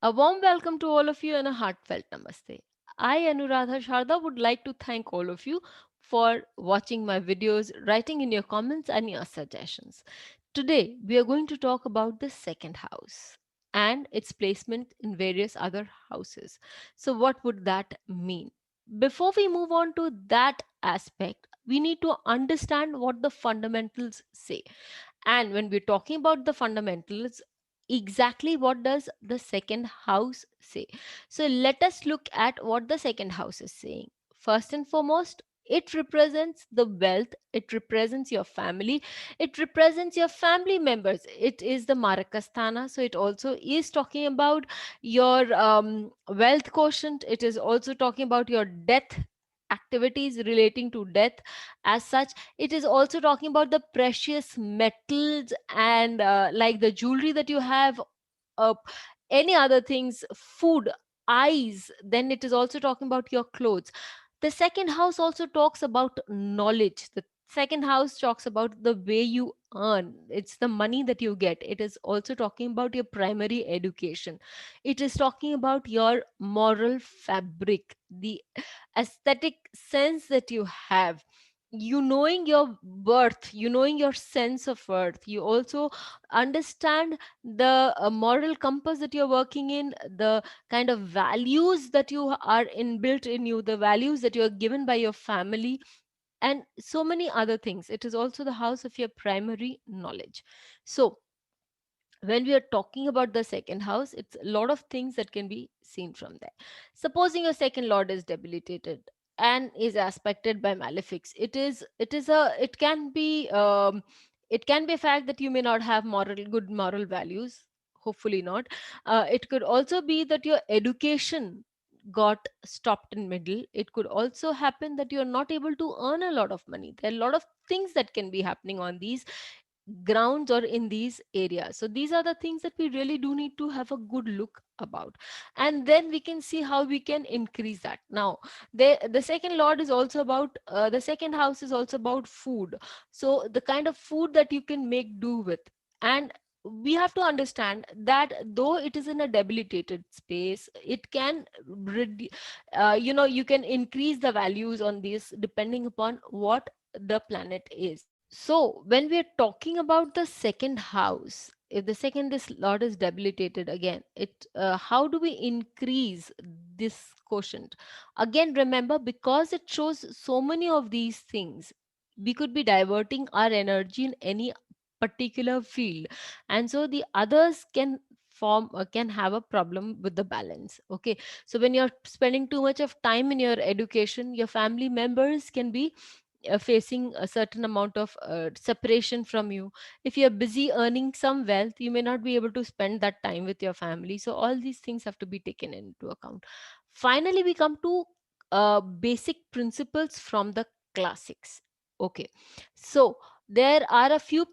A warm welcome to all of you and a heartfelt namaste. I, Anuradha Sharda, would like to thank all of you for watching my videos, writing in your comments, and your suggestions. Today, we are going to talk about the second house and its placement in various other houses. So, what would that mean? Before we move on to that aspect, we need to understand what the fundamentals say. And when we're talking about the fundamentals, exactly what does the second house say? So let us look at what the second house is saying. First and foremost, it represents the wealth, it represents your family, it represents your family members. It is the Marakasthana, so it also is talking about your wealth quotient. It is also talking about your death activities relating to death as such. It is also talking about the precious metals and like the jewelry that you have, uh, any other things, food, eyes. Then it is also talking about your clothes. The second house also talks about knowledge. The second house talks about the way you earn. It's the money that you get. It is also talking about your primary education. It is talking about your moral fabric, the aesthetic sense that you have, you knowing your worth, you knowing your sense of worth. You also understand the moral compass that you're working in, the kind of values that you are inbuilt in you, the values that you are given by your family, and so many other things. It is also the house of your primary knowledge. So when we are talking about the second house, it's a lot of things that can be seen from there. Supposing your second lord is debilitated and is aspected by malefics, it can be a fact that you may not have good moral values, hopefully not. It could also be that your education got stopped in middle. It could also happen that you're not able to earn a lot of money. There are a lot of things that can be happening on these grounds or in these areas. So these are the things that we really do need to have a good look about, and then we can see how we can increase that. Now the second lord is also about the second house is also about food. So the kind of food that you can make do with, and we have to understand that though it is in a debilitated space, it can you can increase the values on this depending upon what the planet is. So when we are talking about the second house, if the second this lord is debilitated again, it how do we increase this quotient? Again, remember, because it shows so many of these things, we could be diverting our energy in any particular field, and so the others can have a problem with the balance. Okay, so when you're spending too much of time in your education, your family members can be facing a certain amount of separation from you. If you're busy earning some wealth, you may not be able to spend that time with your family. So all these things have to be taken into account. Finally, we come to basic principles from the classics. Okay, so there are a few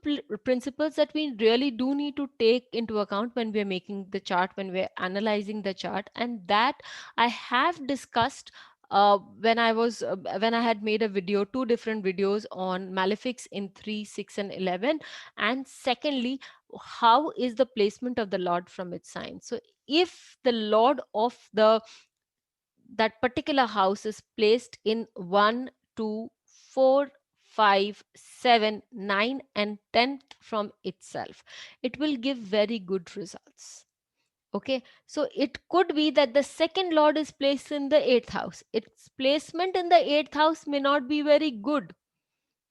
principles that we really do need to take into account when we're making the chart, when we're analyzing the chart, and that I have discussed when I had made a video, two different videos on malefics in 3, 6, and 11. And secondly, how is the placement of the Lord from its sign? So if the Lord of the that particular house is placed in 1, 2, 4, 5, 7, 9, and 10th from itself, it will give very good results. Okay, so it could be that the second lord is placed in the eighth house. Its placement in the eighth house may not be very good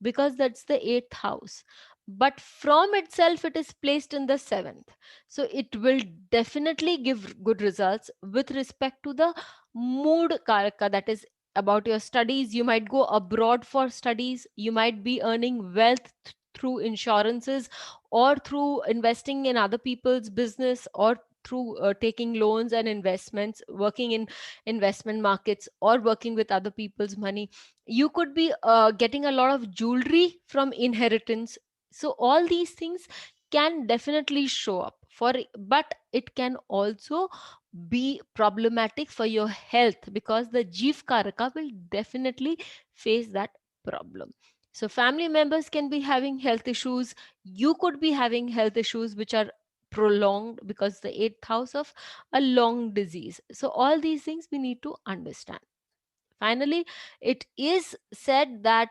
because that's the eighth house, but from itself it is placed in the seventh. So it will definitely give good results with respect to the mood karaka, that is about your studies. You might go abroad for studies, you might be earning wealth through insurances or through investing in other people's business or through taking loans and investments, working in investment markets or working with other people's money. You could be getting a lot of jewelry from inheritance. So all these things can definitely show up for, but it can also be problematic for your health because the jeev karaka will definitely face that problem. So family members can be having health issues, you could be having health issues which are prolonged, because the eighth house of a long disease. So all these things we need to understand. Finally, it is said that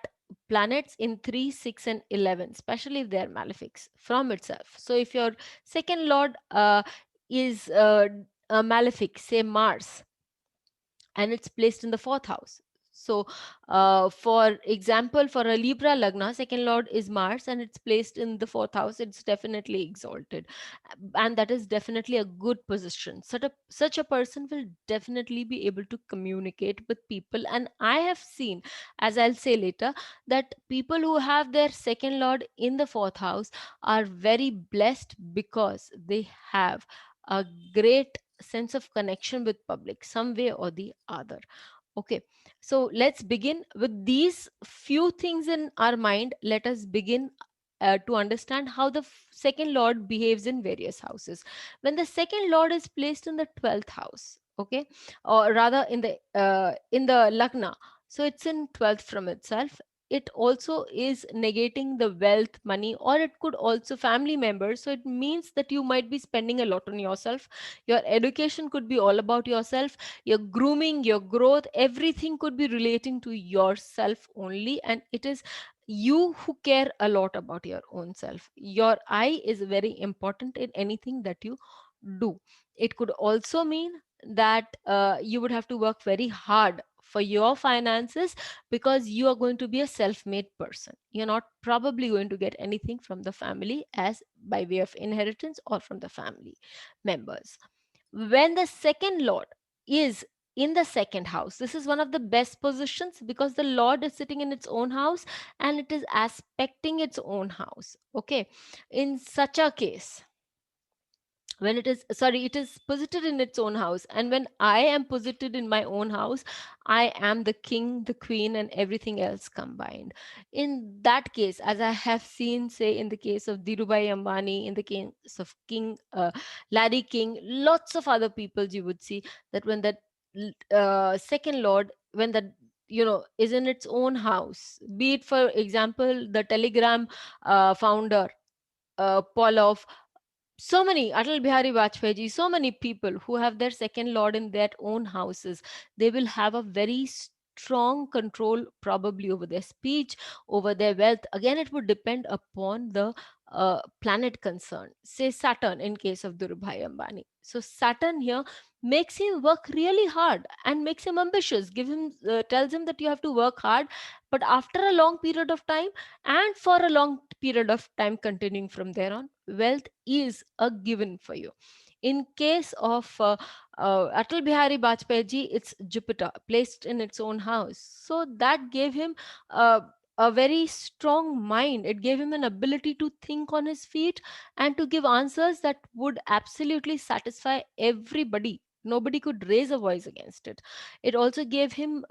planets in 3, 6, and 11, especially if they are malefics from itself. So if your second lord is a malefic, say Mars, and it's placed in the fourth house. So, for example, for a Libra Lagna, second lord is Mars and it's placed in the fourth house, it's definitely exalted. And that is definitely a good position. Such a person will definitely be able to communicate with people. And I have seen, as I'll say later, that people who have their second lord in the fourth house are very blessed because they have a great sense of connection with public some way or the other. Okay, so let's begin with these few things in our mind. Let us begin to understand how the second lord behaves in various houses. When the second lord is placed in the 12th house, okay, or rather in the lagna, so it's in 12th from itself. It also is negating the wealth, money, or it could also family members. So it means that you might be spending a lot on yourself. Your education could be all about yourself. Your grooming, your growth, everything could be relating to yourself only. And it is you who care a lot about your own self. Your I is very important in anything that you do. It could also mean that you would have to work very hard for your finances, because you are going to be a self-made person. You're not probably going to get anything from the family as by way of inheritance or from the family members. When the second lord is in the second house, this is one of the best positions because the lord is sitting in its own house and it is aspecting its own house. Okay, in such a case, when it is, sorry, it is posited in its own house, and when I am posited in my own house, I am the king, the queen, and everything else combined. In that case, as I have seen, say in the case of Dhirubhai Ambani, in the case of king Larry King, lots of other people, you would see that when that second lord, when that, is in its own house, be it for example the Telegram founder, Paul, so many, Atal Bihari Vajpayee ji, so many people who have their second lord in their own houses, they will have a very strong control probably over their speech, over their wealth. Again, it would depend upon the planet concerned. Say Saturn in case of Dhirubhai Ambani. So Saturn here makes him work really hard and makes him ambitious. Tells him that you have to work hard, but after a long period of time, and for a long period of time continuing from there on, wealth is a given for you. In case of Atal Bihari Vajpayee ji, it's Jupiter placed in its own house. So that gave him uh, a very strong mind. It gave him an ability to think on his feet and to give answers that would absolutely satisfy everybody. Nobody could raise a voice against it. It also gave him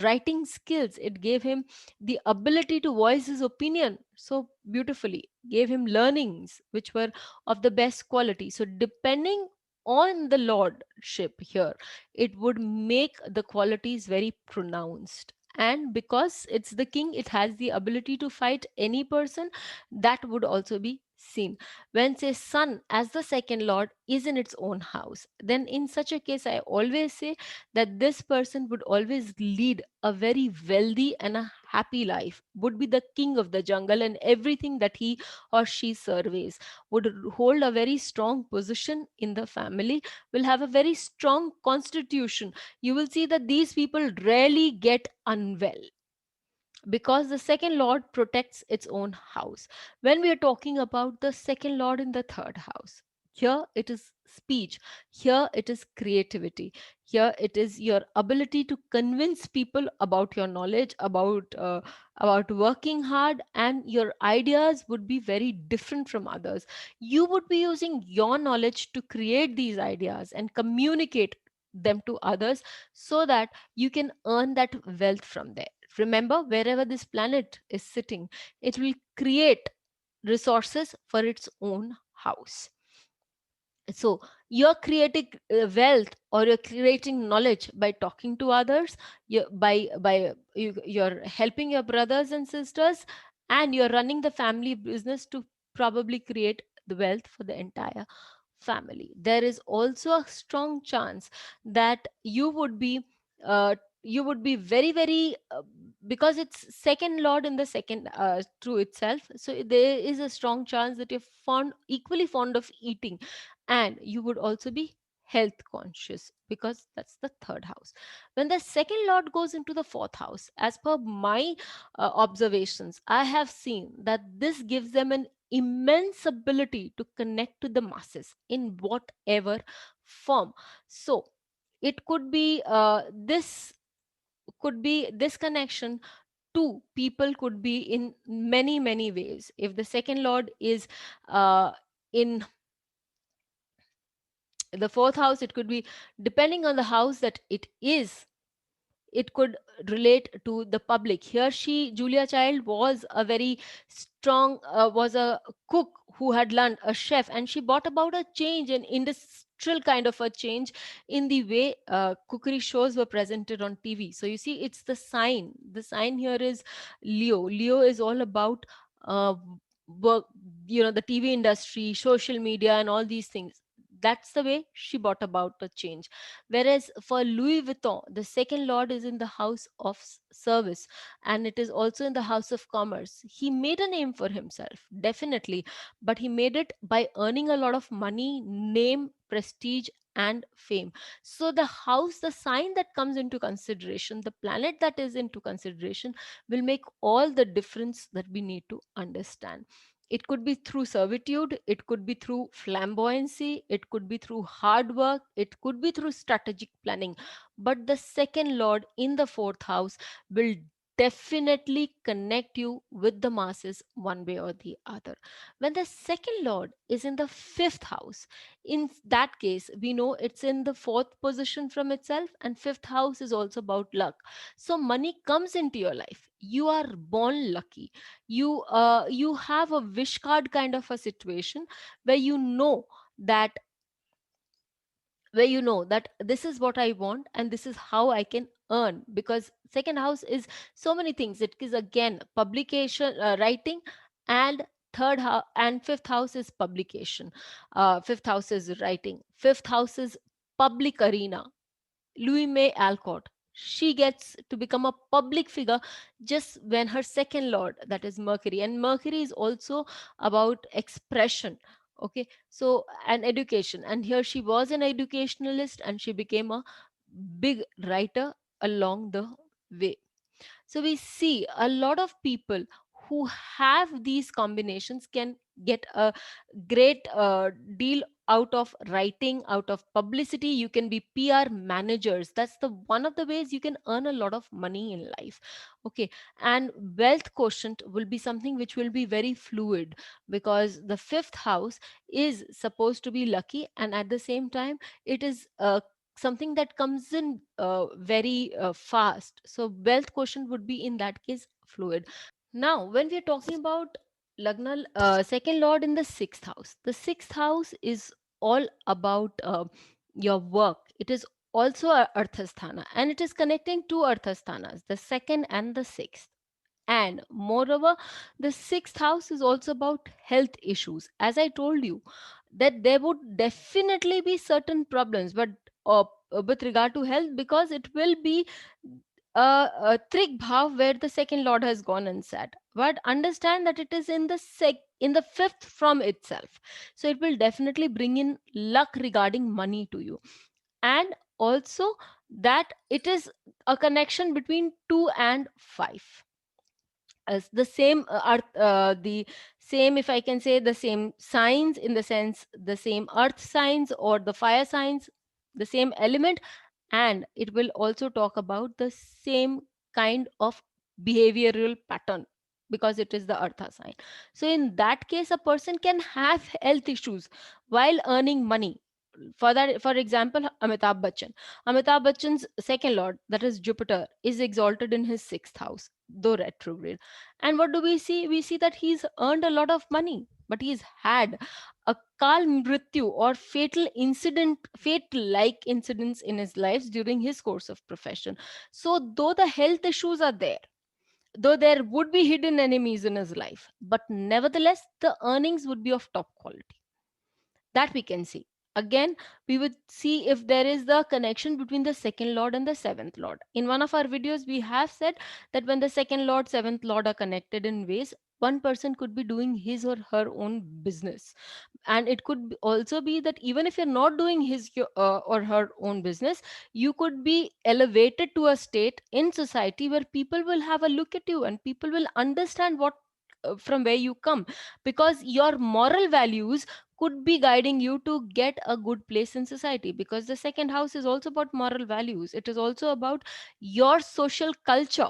writing skills. It gave him the ability to voice his opinion so beautifully, gave him learnings which were of the best quality. So depending on the lordship here, it would make the qualities very pronounced. And because it's the king, it has the ability to fight any person. That would also be seen. When say sun as the second lord is in its own house, then in such a case I always say that this person would always lead a very wealthy and a happy life, would be the king of the jungle, and everything that he or she surveys would hold a very strong position in the family, will have a very strong constitution. You will see that these people rarely get unwell because the second lord protects its own house. When we are talking about the second lord in the third house, here it is speech, here it is creativity, here it is your ability to convince people about your knowledge, about working hard, and your ideas would be very different from others. You would be using your knowledge to create these ideas and communicate them to others so that you can earn that wealth from there. Remember, wherever this planet is sitting, it will create resources for its own house. So you're creating wealth, or you're creating knowledge by talking to others, you're helping your brothers and sisters, and you're running the family business to probably create the wealth for the entire family. There is also a strong chance that you would be very very because it's second lord in the second through itself, so there is a strong chance that you're equally fond of eating, and you would also be health conscious because that's the third house. When the second lord goes into the fourth house, as per my observations, I have seen that this gives them an immense ability to connect to the masses in whatever form. So it could be this connection to people could be in many many ways. If the second lord is in the fourth house, it could be, depending on the house that it is, it could relate to the public. Here she, Julia Child, was a very strong was a cook who had learned, a chef, and she brought about a change, an industrial kind of a change in the way cookery shows were presented on TV. So you see, it's the sign here is Leo. Leo is all about uh, work, the TV industry, social media, and all these things. That's the way she brought about the change. Whereas for Louis Vuitton, the second lord is in the house of service, and it is also in the house of commerce. He made a name for himself, definitely, but he made it by earning a lot of money, name, prestige, and fame. So the sign that comes into consideration, the planet that is into consideration, will make all the difference that we need to understand. It could be through servitude, it could be through flamboyancy, it could be through hard work, it could be through strategic planning. But the second lord in the fourth house will definitely connect you with the masses one way or the other. When the second lord is in the fifth house, in that case, we know it's in the fourth position from itself, and fifth house is also about luck. So money comes into your life. You are born lucky. You have a wish card kind of a situation where that that this is what I want and this is how I can earn, because second house is so many things. It is again publication, writing, and third house and fifth house is publication. Fifth house is writing, fifth house is public arena. Louis May Alcott, she gets to become a public figure just when her second lord, that is Mercury, and Mercury is also about expression. Okay, so and education, and here she was an educationalist and she became a big writer along the way. So we see a lot of people who have these combinations can get a great deal out of writing, out of publicity. You can be PR managers. That's the one of the ways you can earn a lot of money in life. Okay, and wealth quotient will be something which will be very fluid, because the fifth house is supposed to be lucky, and at the same time it is something that comes in very fast. So wealth quotient would be in that case fluid. Now, when we're talking about Lagna, second lord in the sixth house is all about your work. It is also a Arthasthana, and it is connecting two Arthasthanas, the second and the sixth. And moreover, the sixth house is also about health issues. As I told you, that there would definitely be certain problems, but with regard to health, because it will be a trig bhav where the second lord has gone and sat. But understand that it is in the in the fifth from itself, so it will definitely bring in luck regarding money to you. And also that it is a connection between 2 and 5, as the same are the same, if I can say, the same signs, in the sense the same earth signs or the fire signs, the same element. And it will also talk about the same kind of behavioral pattern, because it is the eartha sign. So in that case, a person can have health issues while earning money. For that, for example, Amitabh Bachchan's second lord, that is Jupiter, is exalted in his sixth house, though retrograde. And what do we see? We see that he's earned a lot of money, but he's had a kal mrityu, or fatal like incidents in his lives during his course of profession. So though the health issues are there, though there would be hidden enemies in his life, but nevertheless the earnings would be of top quality. that we can see. Again, we would see if there is the connection between the second lord and the seventh lord. In one of our videos we have said that when the second lord, seventh lord are connected in ways, one person could be doing his or her own business. And it could also be that even if you're not doing or her own business, you could be elevated to a state in society where people will have a look at you and people will understand what from where you come, because your moral values could be guiding you to get a good place in society. Because the second house is also about moral values, it is also about your social culture.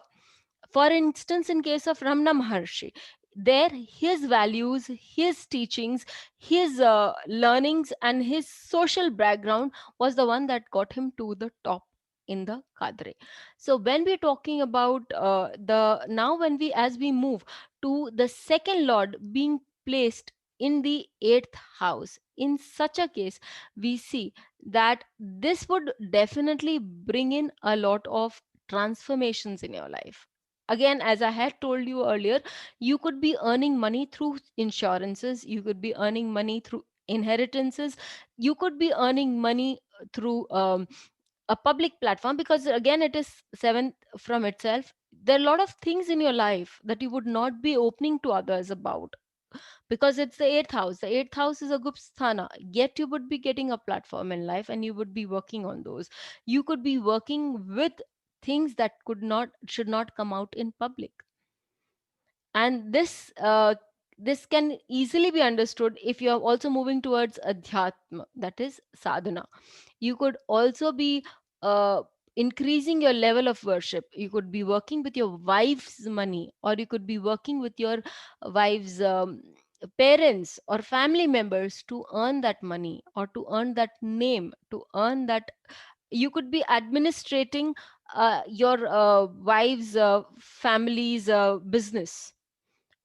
For instance, in case of Ramana Maharshi, there his values, his teachings, his learnings and his social background was the one that got him to the top in the cadre. So when we're talking about the now when we as we move to the second lord being placed in the eighth house, in such a case we see that this would definitely bring in a lot of transformations in your life. Again, as I had told you earlier, you could be earning money through insurances, you could be earning money through inheritances, you could be earning money through a public platform, because again it is seventh from itself. There are a lot of things in your life that you would not be opening to others about, because it's the eighth house. The eighth house is a gupsthana, yet you would be getting a platform in life and you would be working on those. You could be working with things that could not should not come out in public. And this can easily be understood if you are also moving towards adhyatma, that is sadhana. You could also be uh, increasing your level of worship. You could be working with your wife's money, or you could be working with your wife's parents or family members to earn that money, or to earn that name, to earn that. You could be administrating your wife's family's business.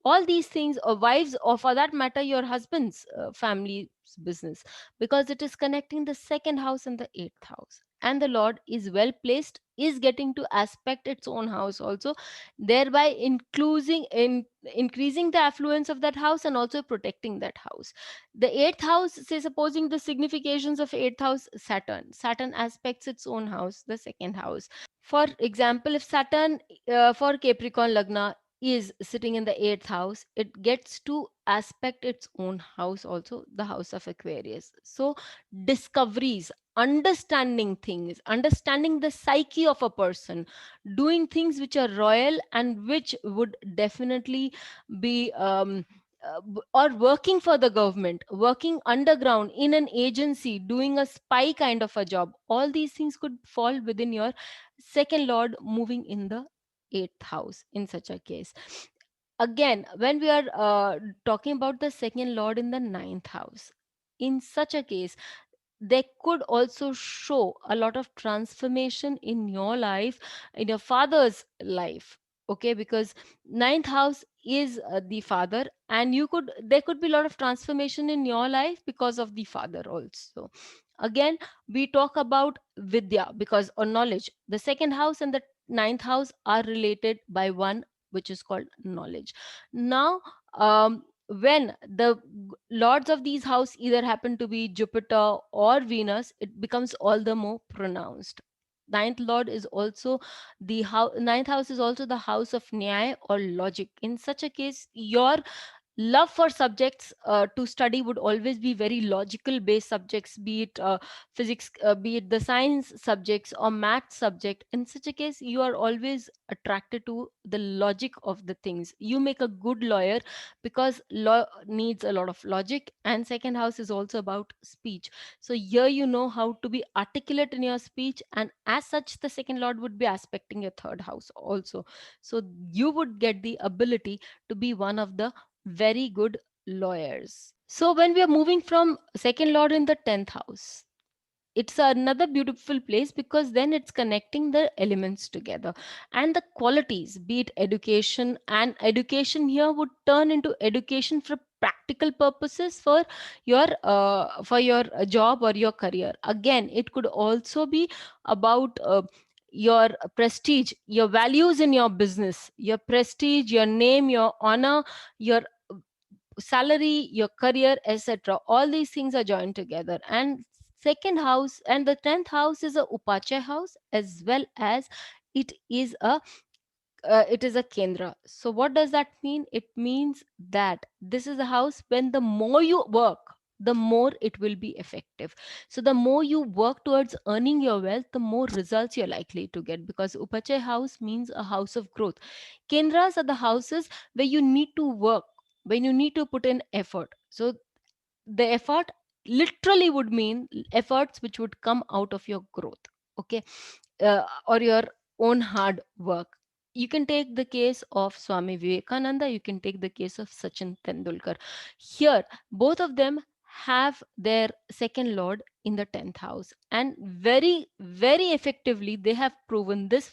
All these things, or wives, or for that matter your husband's family's business, because it is connecting the second house and the eighth house, and the lord is well placed, is getting to aspect its own house also, thereby increasing the affluence of that house and also protecting that house. The eighth house, say supposing the significations of eighth house, Saturn aspects its own house, the second house. For example, if Saturn for Capricorn Lagna is sitting in the eighth house, it gets to aspect its own house also, the house of Aquarius. So, discoveries, understanding things, understanding the psyche of a person, doing things which are royal and which would definitely be. Or working for the government, working underground in an agency, doing a spy kind of a job, all these things could fall within your second lord moving in the eighth house in such a case. Again, when we are talking about the second lord in the ninth house, in such a case they could also show a lot of transformation in your life, in your father's life. Okay, because ninth house is the father, and you could there could be a lot of transformation in your life because of the father also. Again, we talk about vidya, because or knowledge, the second house and the ninth house are related by one, which is called knowledge. Now when the lords of these house either happen to be Jupiter or Venus, it becomes all the more pronounced. Ninth lord is also the house. Ninth house is also the house of Nyaya or logic. In such a case, your love for subjects to study would always be very logical based subjects, be it physics, be it the science subjects or math subject. In such a case, you are always attracted to the logic of the things. You make a good lawyer because law needs a lot of logic, and second house is also about speech. So here you know how to be articulate in your speech, and as such the second lord would be aspecting your third house also. So you would get the ability to be one of the very good lawyers. So when we are moving from second lord in the 10th house, it's another beautiful place, because then it's connecting the elements together and the qualities, be it education, and education here would turn into education for practical purposes for your job or your career. Again, it could also be about your prestige, your values in your business, your prestige, your name, your honor, your salary, your career, etc. All these things are joined together. And second house and the 10th house is a Upachaya house, as well as it is a kendra. So what does that mean? It means that this is a house when the more you work, the more it will be effective. So the more you work towards earning your wealth, the more results you're likely to get, because Upachaya house means a house of growth. Kendras are the houses where you need to work, when you need to put in effort. So the effort literally would mean efforts which would come out of your growth. Okay. Or your own hard work. You can take the case of Swami Vivekananda, you can take the case of Sachin Tendulkar. Here, both of them have their second lord in the 10th house, and very, very effectively, they have proven this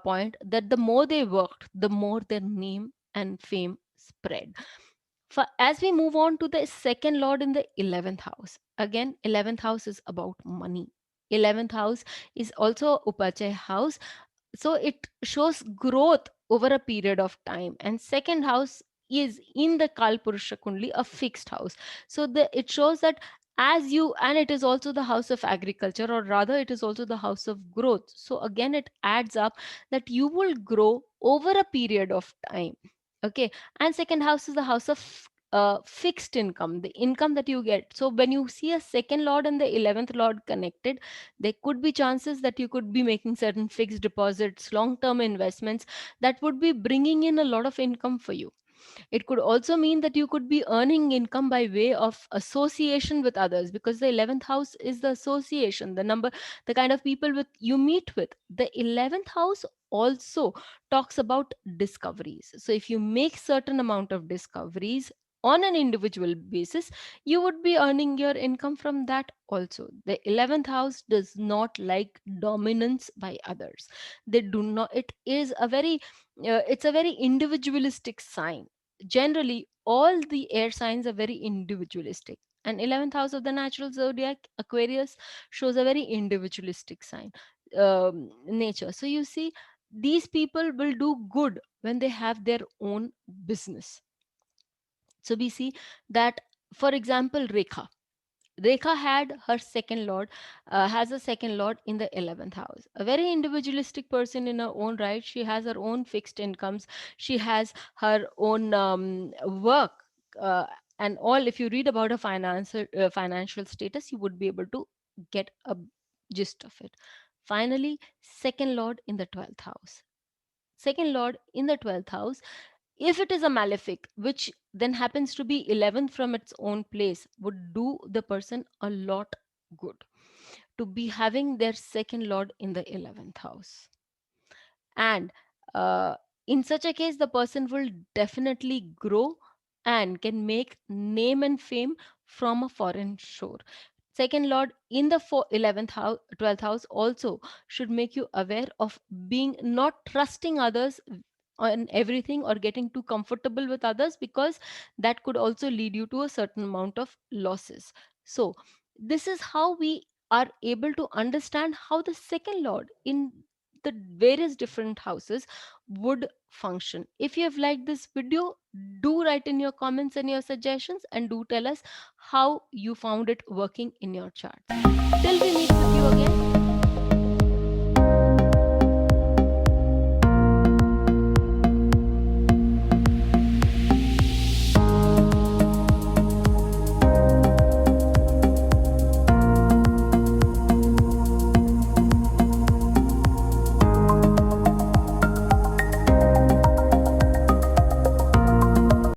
point, that the more they worked, the more their name and fame spread. As we move on to the second lord in the 11th house, again, 11th house is about money. 11th house is also Upachaya house, so it shows growth over a period of time. And second house is in the Kalpurusha Kundli a fixed house, so it shows that as you, and it is also the house of agriculture, or rather it is also the house of growth. So again, it adds up that you will grow over a period of time. Okay. And second house is the house of fixed income, the income that you get. So when you see a second lord and the 11th lord connected, there could be chances that you could be making certain fixed deposits, long term investments that would be bringing in a lot of income for you. It could also mean that you could be earning income by way of association with others, because the 11th house is the association, the number, the kind of people with you meet with. The 11th house also talks about discoveries. So if you make certain amount of discoveries on an individual basis, you would be earning your income from that also. The 11th house does not like dominance by others. They do not, it is a very it's a very individualistic sign. Generally, all the air signs are very individualistic, and 11th house of the natural zodiac, Aquarius, shows a very individualistic sign, nature. So you see, these people will do good when they have their own business. So we see that, for example, Rekha had her second lord, has a second lord in the 11th house. A very individualistic person in her own right. She has her own fixed incomes. She has her own work. Uh, and all, if you read about her financial status, you would be able to get a gist of it. Finally, second lord in the 12th house. Second lord in the 12th house, if it is a malefic, which then happens to be 11th from its own place, would do the person a lot good to be having their second lord in the 11th house. And uh, in such a case, the person will definitely grow and can make name and fame from a foreign shore. Second lord in the 11th house, 12th house also should make you aware of being not trusting others on everything, or getting too comfortable with others, because that could also lead you to a certain amount of losses. So this is how we are able to understand how the second lord in the various different houses would function. If you have liked this video, do write in your comments and your suggestions, and do tell us how you found it working in your charts. Till we meet with you again,